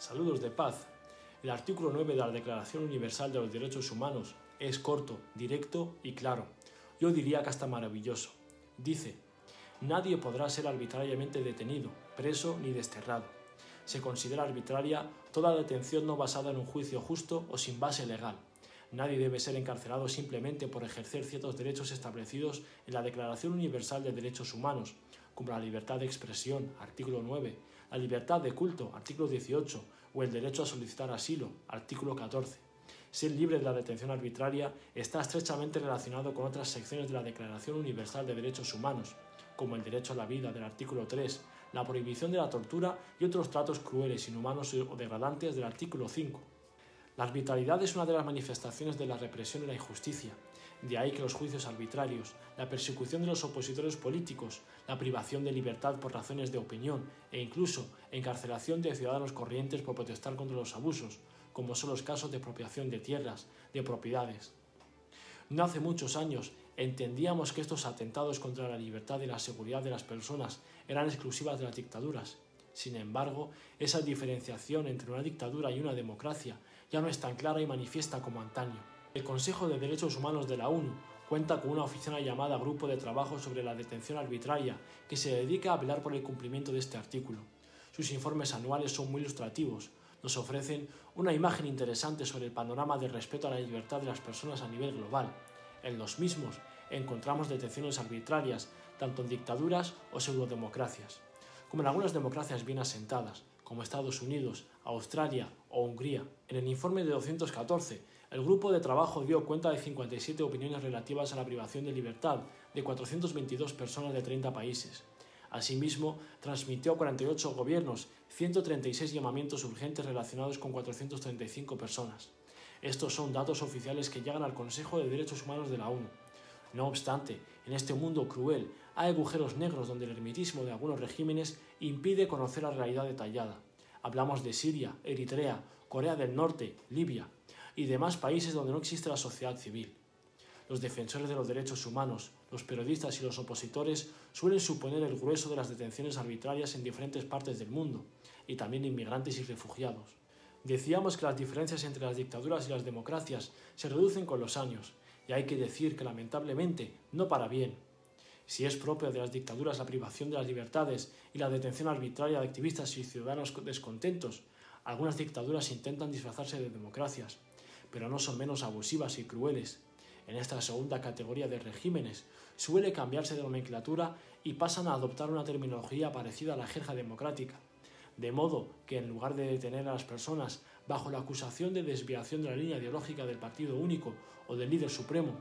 Saludos de paz. El artículo 9 de la Declaración Universal de los Derechos Humanos es corto, directo y claro. Yo diría que hasta maravilloso. Dice: nadie podrá ser arbitrariamente detenido, preso ni desterrado. Se considera arbitraria toda detención no basada en un juicio justo o sin base legal. Nadie debe ser encarcelado simplemente por ejercer ciertos derechos establecidos en la Declaración Universal de Derechos Humanos, como la libertad de expresión, artículo 9, la libertad de culto, artículo 18, o el derecho a solicitar asilo, artículo 14. Ser libre de la detención arbitraria está estrechamente relacionado con otras secciones de la Declaración Universal de Derechos Humanos, como el derecho a la vida del artículo 3, la prohibición de la tortura y otros tratos crueles, inhumanos o degradantes del artículo 5. La arbitrariedad es una de las manifestaciones de la represión y la injusticia. De ahí que los juicios arbitrarios, la persecución de los opositores políticos, la privación de libertad por razones de opinión e incluso encarcelación de ciudadanos corrientes por protestar contra los abusos, como son los casos de expropiación de tierras, de propiedades. No hace muchos años entendíamos que estos atentados contra la libertad y la seguridad de las personas eran exclusivas de las dictaduras. Sin embargo, esa diferenciación entre una dictadura y una democracia ya no es tan clara y manifiesta como antaño. El Consejo de Derechos Humanos de la ONU cuenta con una oficina llamada Grupo de Trabajo sobre la Detención Arbitraria que se dedica a velar por el cumplimiento de este artículo. Sus informes anuales son muy ilustrativos. Nos ofrecen una imagen interesante sobre el panorama de respeto a la libertad de las personas a nivel global. En los mismos encontramos detenciones arbitrarias, tanto en dictaduras o pseudodemocracias, como en algunas democracias bien asentadas, como Estados Unidos, Australia o Hungría. En el informe de 214, el grupo de trabajo dio cuenta de 57 opiniones relativas a la privación de libertad de 422 personas de 30 países. Asimismo, transmitió a 48 gobiernos 136 llamamientos urgentes relacionados con 435 personas. Estos son datos oficiales que llegan al Consejo de Derechos Humanos de la ONU. No obstante, en este mundo cruel hay agujeros negros donde el ermitismo de algunos regímenes impide conocer la realidad detallada. Hablamos de Siria, Eritrea, Corea del Norte, Libia y demás países donde no existe la sociedad civil. Los defensores de los derechos humanos, los periodistas y los opositores suelen suponer el grueso de las detenciones arbitrarias en diferentes partes del mundo, y también inmigrantes y refugiados. Decíamos que las diferencias entre las dictaduras y las democracias se reducen con los años, y hay que decir que lamentablemente no para bien. Si es propia de las dictaduras la privación de las libertades y la detención arbitraria de activistas y ciudadanos descontentos, algunas dictaduras intentan disfrazarse de democracias, pero no son menos abusivas y crueles. En esta segunda categoría de regímenes suele cambiarse de nomenclatura y pasan a adoptar una terminología parecida a la jerga democrática, de modo que en lugar de detener a las personas bajo la acusación de desviación de la línea ideológica del partido único o del líder supremo,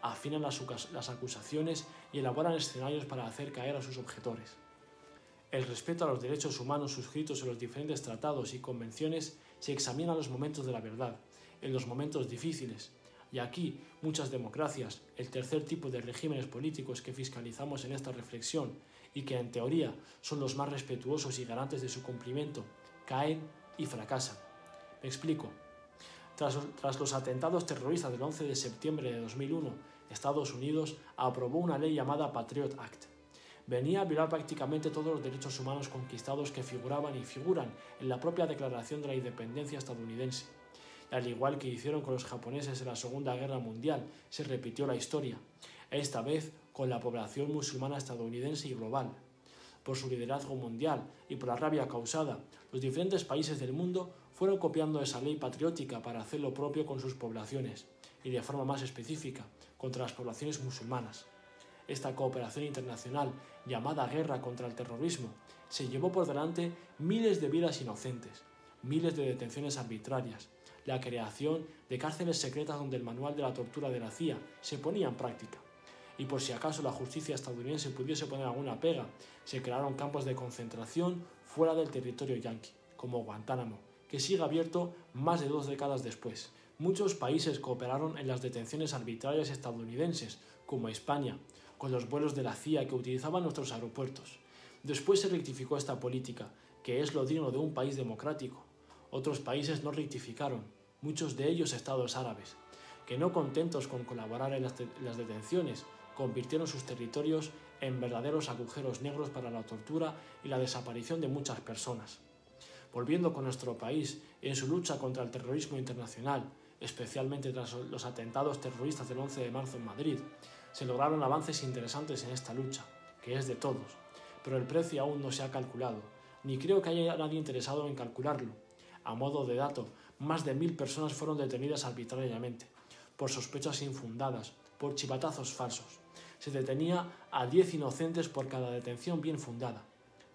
afinan las acusaciones y elaboran escenarios para hacer caer a sus objetores. El respeto a los derechos humanos suscritos en los diferentes tratados y convenciones se examina en los momentos de la verdad, en los momentos difíciles, y aquí muchas democracias, el tercer tipo de regímenes políticos que fiscalizamos en esta reflexión y que en teoría son los más respetuosos y garantes de su cumplimiento, caen y fracasan. Me explico. Tras los atentados terroristas del 11 de septiembre de 2001, Estados Unidos aprobó una ley llamada Patriot Act. Venía a violar prácticamente todos los derechos humanos conquistados que figuraban y figuran en la propia Declaración de la Independencia estadounidense. Y al igual que hicieron con los japoneses en la Segunda Guerra Mundial, se repitió la historia, esta vez con la población musulmana estadounidense y global. Por su liderazgo mundial y por la rabia causada, los diferentes países del mundo fueron copiando esa ley patriótica para hacer lo propio con sus poblaciones, y de forma más específica, contra las poblaciones musulmanas. Esta cooperación internacional, llamada guerra contra el terrorismo, se llevó por delante miles de vidas inocentes, miles de detenciones arbitrarias, la creación de cárceles secretas donde el manual de la tortura de la CIA se ponía en práctica. Y por si acaso la justicia estadounidense pudiese poner alguna pega, se crearon campos de concentración fuera del territorio yanqui, como Guantánamo, que sigue abierto más de 2 décadas después. Muchos países cooperaron en las detenciones arbitrarias estadounidenses, como España, con los vuelos de la CIA que utilizaban nuestros aeropuertos. Después se rectificó esta política, que es lo digno de un país democrático. Otros países no rectificaron, muchos de ellos estados árabes, que no contentos con colaborar en las detenciones, convirtieron sus territorios en verdaderos agujeros negros para la tortura y la desaparición de muchas personas. Volviendo con nuestro país en su lucha contra el terrorismo internacional, especialmente tras los atentados terroristas del 11 de marzo en Madrid, se lograron avances interesantes en esta lucha, que es de todos, pero el precio aún no se ha calculado, ni creo que haya nadie interesado en calcularlo. A modo de dato, más de 1000 personas fueron detenidas arbitrariamente, por sospechas infundadas, por chivatazos falsos. Se detenía a 10 inocentes por cada detención bien fundada.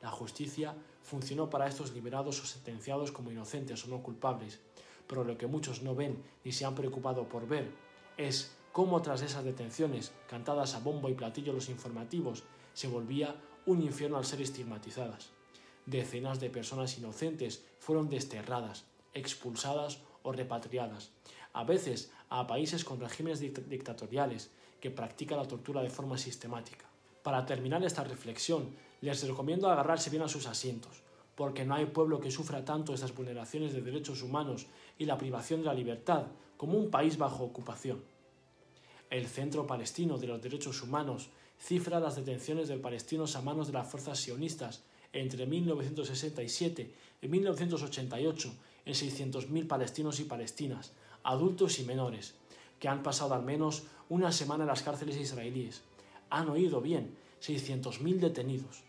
La justicia funcionó para estos liberados o sentenciados como inocentes o no culpables, pero lo que muchos no ven ni se han preocupado por ver es cómo tras esas detenciones, cantadas a bombo y platillo los informativos, se volvía un infierno al ser estigmatizadas. Decenas de personas inocentes fueron desterradas, expulsadas o repatriadas, a veces a países con regímenes dictatoriales que practican la tortura de forma sistemática. Para terminar esta reflexión, les recomiendo agarrarse bien a sus asientos, porque no hay pueblo que sufra tanto estas vulneraciones de derechos humanos y la privación de la libertad como un país bajo ocupación. El Centro Palestino de los Derechos Humanos cifra las detenciones de palestinos a manos de las fuerzas sionistas entre 1967 y 1988 en 600.000 palestinos y palestinas, adultos y menores, que han pasado al menos una semana en las cárceles israelíes. Han oído bien, 600.000 detenidos.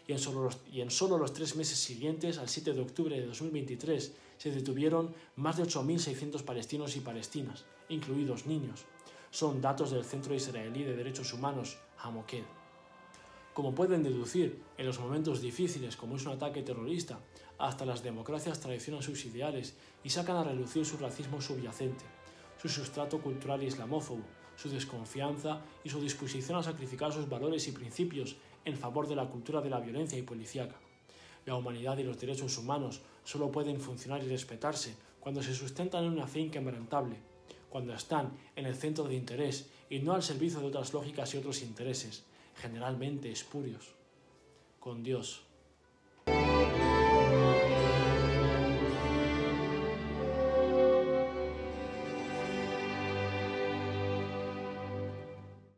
Y en solo los 3 meses siguientes, al 7 de octubre de 2023, se detuvieron más de 8.600 palestinos y palestinas, incluidos niños. Son datos del Centro Israelí de Derechos Humanos, Hamoked. Como pueden deducir, en los momentos difíciles, como es un ataque terrorista, hasta las democracias traicionan sus ideales y sacan a relucir su racismo subyacente, su sustrato cultural islamófobo, su desconfianza y su disposición a sacrificar sus valores y principios en favor de la cultura de la violencia y policíaca. La humanidad y los derechos humanos solo pueden funcionar y respetarse cuando se sustentan en una fe inquebrantable, cuando están en el centro de interés y no al servicio de otras lógicas y otros intereses, generalmente espurios. Con Dios.